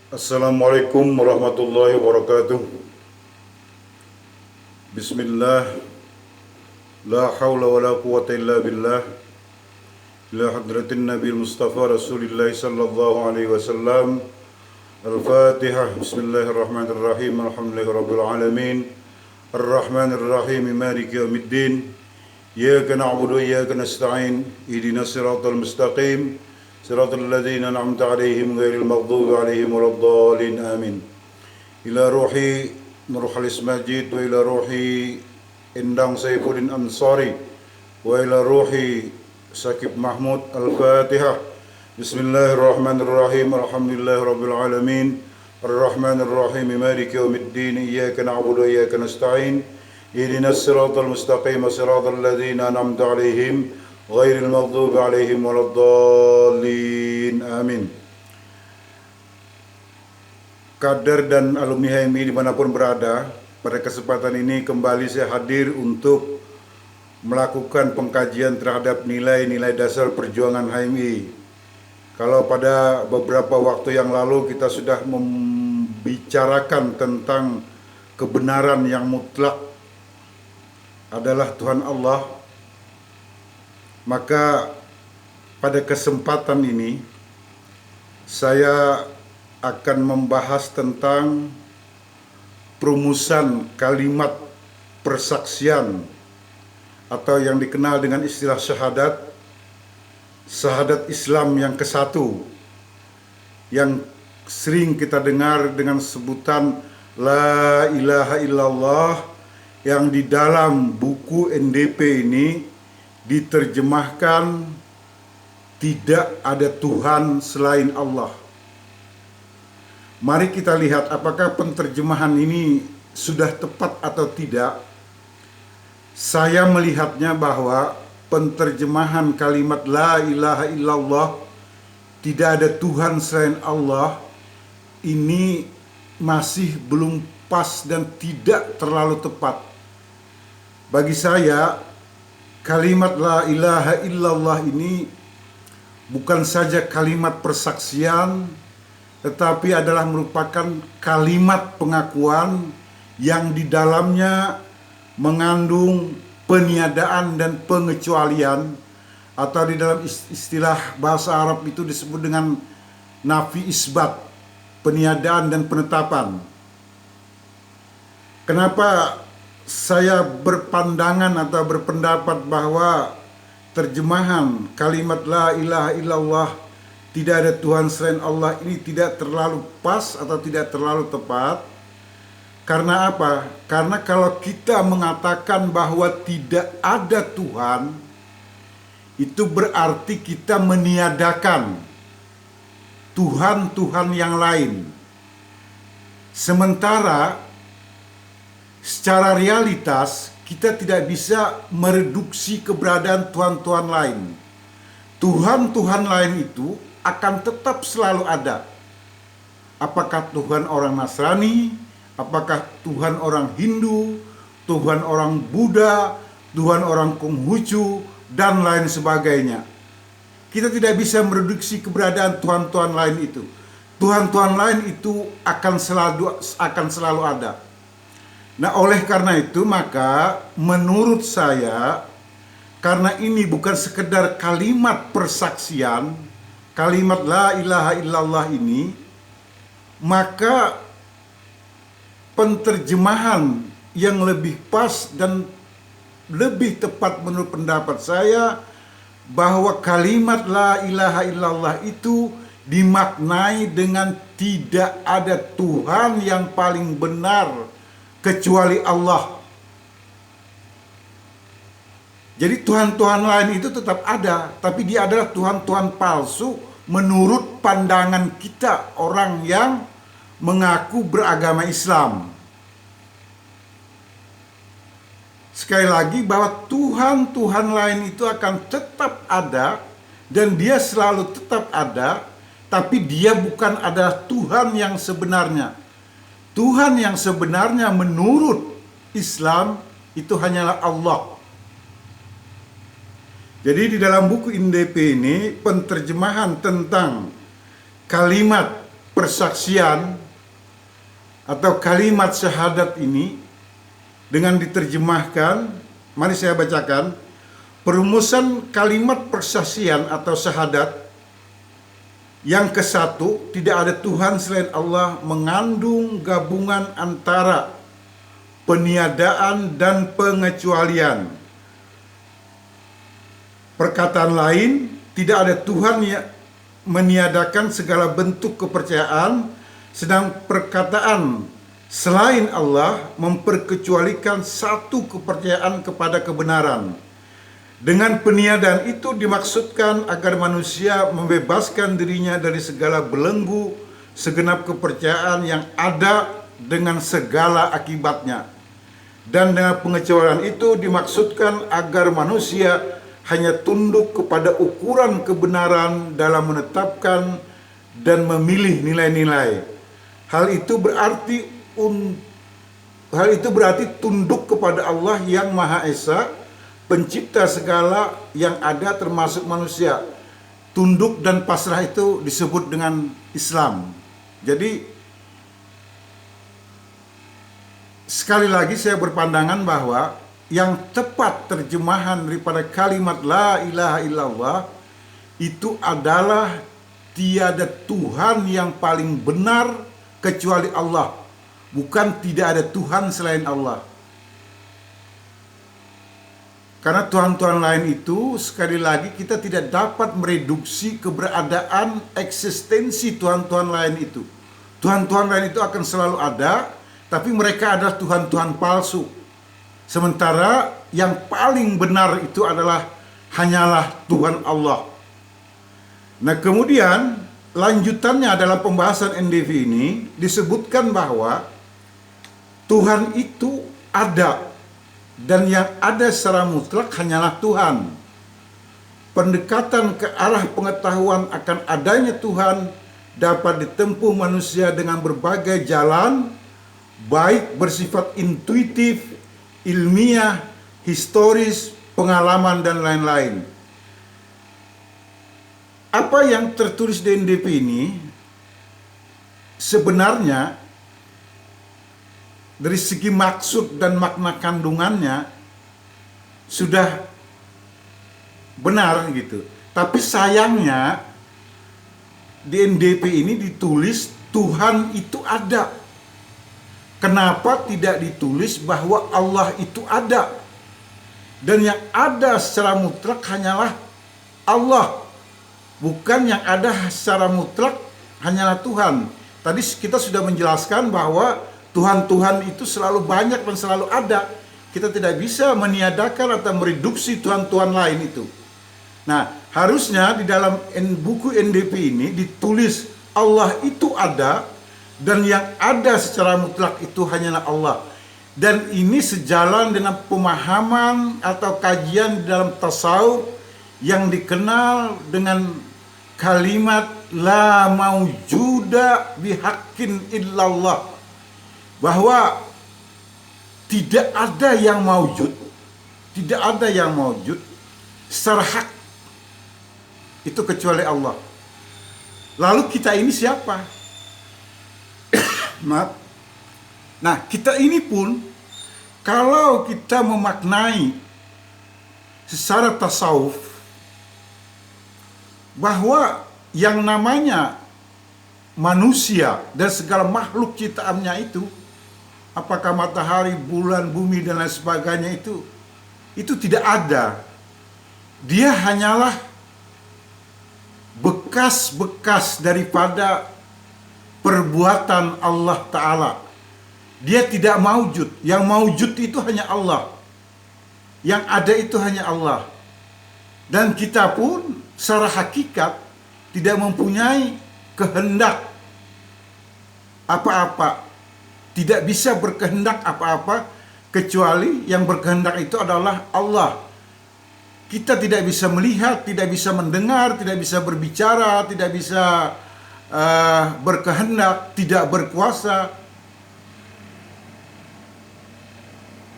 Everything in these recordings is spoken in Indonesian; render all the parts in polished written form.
Assalamualaikum warahmatullahi wabarakatuh. Bismillah. La hawla wa la quwwata illa billah. Ila hadratin Nabi Mustafa Rasulillah sallallahu alaihi wasallam. Al-Fatihah. Bismillahirrahmanirrahim. Alhamdulillahi rabbil alamin. Ar-Rahmanir-Rahim. Maliki yaumiddin. Iyyaka na'budu wa iyyaka nasta'in. Ihdinas siratal mustaqim. Siratal ladzina an'amta 'alaihim ghairil maghdubi 'alaihim waladdallin. Amin. Ila ruhi Nur Khalis Majid wa ila ruhi Endang Saifuddin Ansari wa ila ruhi Sakib Mahmud. Al-Fatihah. Bismillahirrahmanirrahim. Alhamdulillahi rabbil alamin. Ar-Rahmanir-Rahim. Maliki yaumiddin. Iyyaka na'budu wa iyyaka nasta'in. Ihdinas siratal mustaqim. Siratal ladzina an'amta 'alaihim ghairil maghdubi 'alaihim waladdallin. Amin. Kader dan alumni HMI dimanapun berada, pada kesempatan ini kembali saya hadir untuk melakukan pengkajian terhadap nilai-nilai dasar perjuangan HMI. Kalau pada beberapa waktu yang lalu kita sudah membicarakan tentang kebenaran yang mutlak adalah Tuhan Allah, maka pada kesempatan ini saya akan membahas tentang perumusan kalimat persaksian atau yang dikenal dengan istilah syahadat Islam yang ke-1, yang sering kita dengar dengan sebutan La ilaha illallah, yang di dalam buku NDP ini diterjemahkan tidak ada Tuhan selain Allah. Mari kita lihat apakah penterjemahan ini sudah tepat atau tidak. Saya melihatnya bahwa penterjemahan kalimat La ilaha illallah, tidak ada Tuhan selain Allah, ini masih belum pas dan tidak terlalu tepat. Bagi saya, kalimat La ilaha illallah ini bukan saja kalimat persaksian, tetapi adalah merupakan kalimat pengakuan yang di dalamnya mengandung peniadaan dan pengecualian, atau di dalam istilah bahasa Arab itu disebut dengan nafi isbat, peniadaan dan penetapan. Kenapa saya berpandangan atau berpendapat bahwa terjemahan kalimat La ilaha illallah, tidak ada Tuhan selain Allah, ini tidak terlalu pas atau tidak terlalu tepat? Karena apa? Karena kalau kita mengatakan bahwa tidak ada Tuhan, itu berarti kita meniadakan Tuhan-Tuhan yang lain. Sementara secara realitas kita tidak bisa mereduksi keberadaan Tuhan-Tuhan lain. Tuhan-Tuhan lain itu akan tetap selalu ada. Apakah Tuhan orang Nasrani, apakah Tuhan orang Hindu, Tuhan orang Buddha, Tuhan orang Konghucu, dan lain sebagainya. Kita tidak bisa mereduksi keberadaan Tuhan-Tuhan lain itu. Tuhan-Tuhan lain itu akan selalu ada. Nah, oleh karena itu maka menurut saya, karena ini bukan sekedar kalimat persaksian, kalimat La ilaha illallah ini, maka penterjemahan yang lebih pas dan lebih tepat menurut pendapat saya, bahwa kalimat La ilaha illallah itu dimaknai dengan tidak ada Tuhan yang paling benar kecuali Allah. Jadi Tuhan-Tuhan lain itu tetap ada, tapi dia adalah Tuhan-Tuhan palsu menurut pandangan kita, orang yang mengaku beragama Islam. Sekali lagi, bahwa Tuhan-Tuhan lain itu akan tetap ada, dan dia selalu tetap ada, tapi dia bukan adalah Tuhan yang sebenarnya. Tuhan yang sebenarnya menurut Islam itu hanyalah Allah. Jadi di dalam buku NDP ini penterjemahan tentang kalimat persaksian atau kalimat syahadat ini dengan diterjemahkan, mari saya bacakan. Perumusan kalimat persaksian atau syahadat yang ke-1, tidak ada Tuhan selain Allah, mengandung gabungan antara peniadaan dan pengecualian. Perkataan lain, tidak ada Tuhan yang meniadakan segala bentuk kepercayaan, sedang perkataan selain Allah memperkecualikan satu kepercayaan kepada kebenaran. Dengan peniadaan itu dimaksudkan agar manusia membebaskan dirinya dari segala belenggu segenap kepercayaan yang ada dengan segala akibatnya. Dan dengan pengecualian itu dimaksudkan agar manusia hanya tunduk kepada ukuran kebenaran dalam menetapkan dan memilih nilai-nilai. Hal itu berarti tunduk kepada Allah yang Maha Esa, pencipta segala yang ada termasuk manusia. Tunduk dan pasrah itu disebut dengan Islam. Jadi sekali lagi saya berpandangan bahwa yang tepat terjemahan daripada kalimat la ilaha illallah itu adalah tiada Tuhan yang paling benar kecuali Allah, bukan tidak ada Tuhan selain Allah. Karena Tuhan-Tuhan lain itu, sekali lagi kita tidak dapat mereduksi keberadaan eksistensi Tuhan-Tuhan lain itu. Tuhan-Tuhan lain itu akan selalu ada, tapi mereka adalah Tuhan-Tuhan palsu. Sementara yang paling benar itu adalah hanyalah Tuhan Allah. Nah, kemudian lanjutannya dalam pembahasan NDV ini disebutkan bahwa Tuhan itu ada, dan yang ada secara mutlak hanyalah Tuhan. Pendekatan ke arah pengetahuan akan adanya Tuhan dapat ditempuh manusia dengan berbagai jalan, baik bersifat intuitif, ilmiah, historis, pengalaman, dan lain-lain. Apa yang tertulis di NDP ini sebenarnya dari segi maksud dan makna kandungannya sudah benar gitu. Tapi sayangnya di NDP ini ditulis Tuhan itu ada. Kenapa tidak ditulis bahwa Allah itu ada? Dan yang ada secara mutlak hanyalah Allah. Bukan yang ada secara mutlak hanyalah Tuhan. Tadi kita sudah menjelaskan bahwa Tuhan-Tuhan itu selalu banyak dan selalu ada. Kita tidak bisa meniadakan atau mereduksi Tuhan-Tuhan lain itu. Nah, harusnya di dalam buku NDP ini ditulis Allah itu ada, dan yang ada secara mutlak itu hanyalah Allah. Dan ini sejalan dengan pemahaman atau kajian di dalam tasawuf yang dikenal dengan kalimat la maujuda bihaqqin illallah, bahwa tidak ada yang maujud, tidak ada yang maujud secara hak itu kecuali Allah. Lalu kita ini siapa? Maaf. Nah, kita ini pun kalau kita memaknai secara tasawuf bahwa yang namanya manusia dan segala makhluk ciptaannya itu, apakah matahari, bulan, bumi, dan lain sebagainya itu tidak ada. Dia hanyalah bekas-bekas daripada perbuatan Allah Ta'ala. Dia tidak maujud. Yang maujud itu hanya Allah. Yang ada itu hanya Allah. Dan kita pun secara hakikat tidak mempunyai kehendak apa-apa. Tidak bisa berkehendak apa-apa kecuali yang berkehendak itu adalah Allah. Kita tidak bisa melihat, tidak bisa mendengar, tidak bisa berbicara, tidak bisa berkehendak, tidak berkuasa.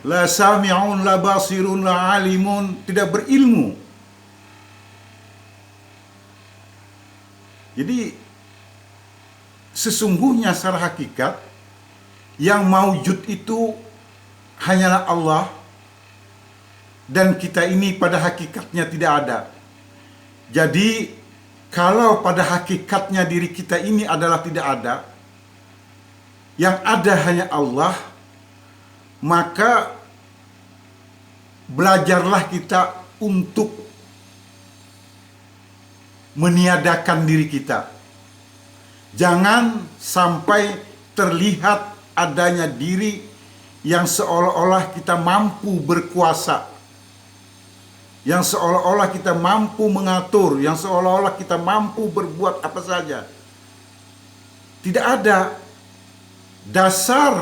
La sami'un, la basirun, la alimun, tidak berilmu. Jadi sesungguhnya secara hakikat yang maujud itu hanyalah Allah, dan kita ini pada hakikatnya tidak ada. Jadi kalau pada hakikatnya diri kita ini adalah tidak ada, yang ada hanya Allah, maka belajarlah kita untuk meniadakan diri kita. Jangan sampai terlihat adanya diri yang seolah-olah kita mampu berkuasa, yang seolah-olah kita mampu mengatur, yang seolah-olah kita mampu berbuat apa saja. Tidak ada. Dasar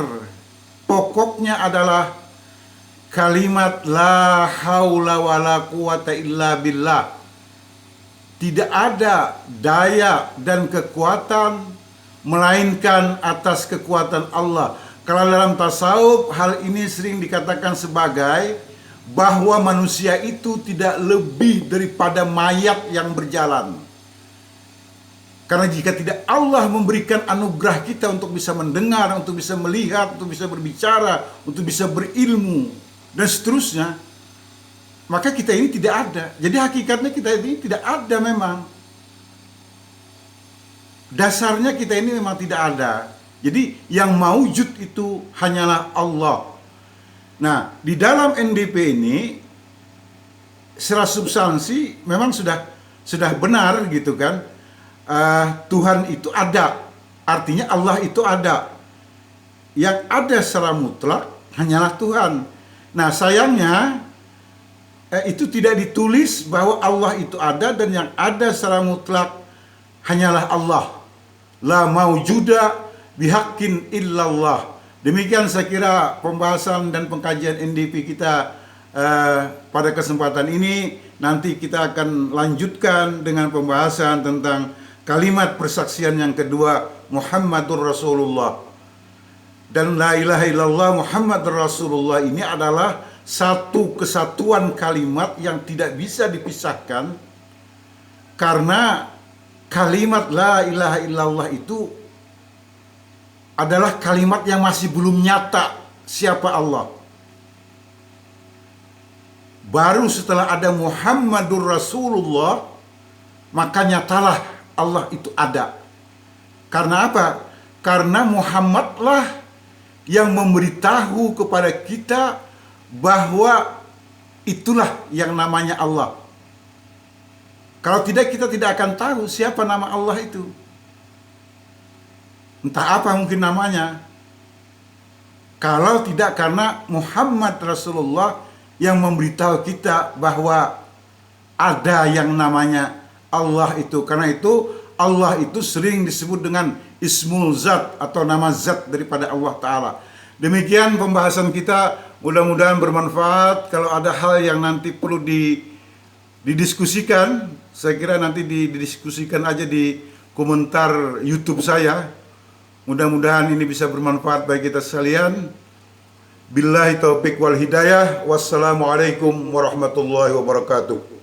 pokoknya adalah kalimat la haula wala quwata illa billah. Tidak ada daya dan kekuatan melainkan atas kekuatan Allah. Kalau dalam tasawuf hal ini sering dikatakan sebagai bahwa manusia itu tidak lebih daripada mayat yang berjalan. Karena jika tidak Allah memberikan anugerah kita untuk bisa mendengar, untuk bisa melihat, untuk bisa berbicara, untuk bisa berilmu, dan seterusnya, maka kita ini tidak ada. Jadi hakikatnya kita ini tidak ada memang. Dasarnya kita ini memang tidak ada. Jadi yang maujud itu hanyalah Allah. Nah, di dalam NDP ini secara substansi memang sudah benar gitu kan. Tuhan itu ada, artinya Allah itu ada. Yang ada secara mutlak hanyalah Tuhan. Nah sayangnya itu tidak ditulis bahwa Allah itu ada, dan yang ada secara mutlak hanyalah Allah. La maujuda bihaqqin illallah. Demikian saya kira pembahasan dan pengkajian NDP kita pada kesempatan ini. Nanti kita akan lanjutkan dengan pembahasan tentang kalimat persaksian yang kedua, Muhammadur Rasulullah. Dan la ilaha illallah Muhammadur Rasulullah ini adalah satu kesatuan kalimat yang tidak bisa dipisahkan, karena kalimat la ilaha illallah itu adalah kalimat yang masih belum nyata siapa Allah. Baru setelah ada Muhammadur Rasulullah, maka nyatalah Allah itu ada. Karena apa? Karena Muhammadlah yang memberitahu kepada kita bahwa itulah yang namanya Allah. Kalau tidak, kita tidak akan tahu siapa nama Allah itu. Entah apa mungkin namanya. Kalau tidak karena Muhammad Rasulullah yang memberitahu kita bahwa ada yang namanya Allah itu. Karena itu Allah itu sering disebut dengan Ismul Zat atau nama Zat daripada Allah Ta'ala. Demikian pembahasan kita, mudah-mudahan bermanfaat. Kalau ada hal yang nanti perlu didiskusikan, saya kira nanti didiskusikan aja di komentar YouTube saya. Mudah-mudahan ini bisa bermanfaat bagi kita sekalian. Billahi taufiq wal hidayah. Wassalamualaikum warahmatullahi wabarakatuh.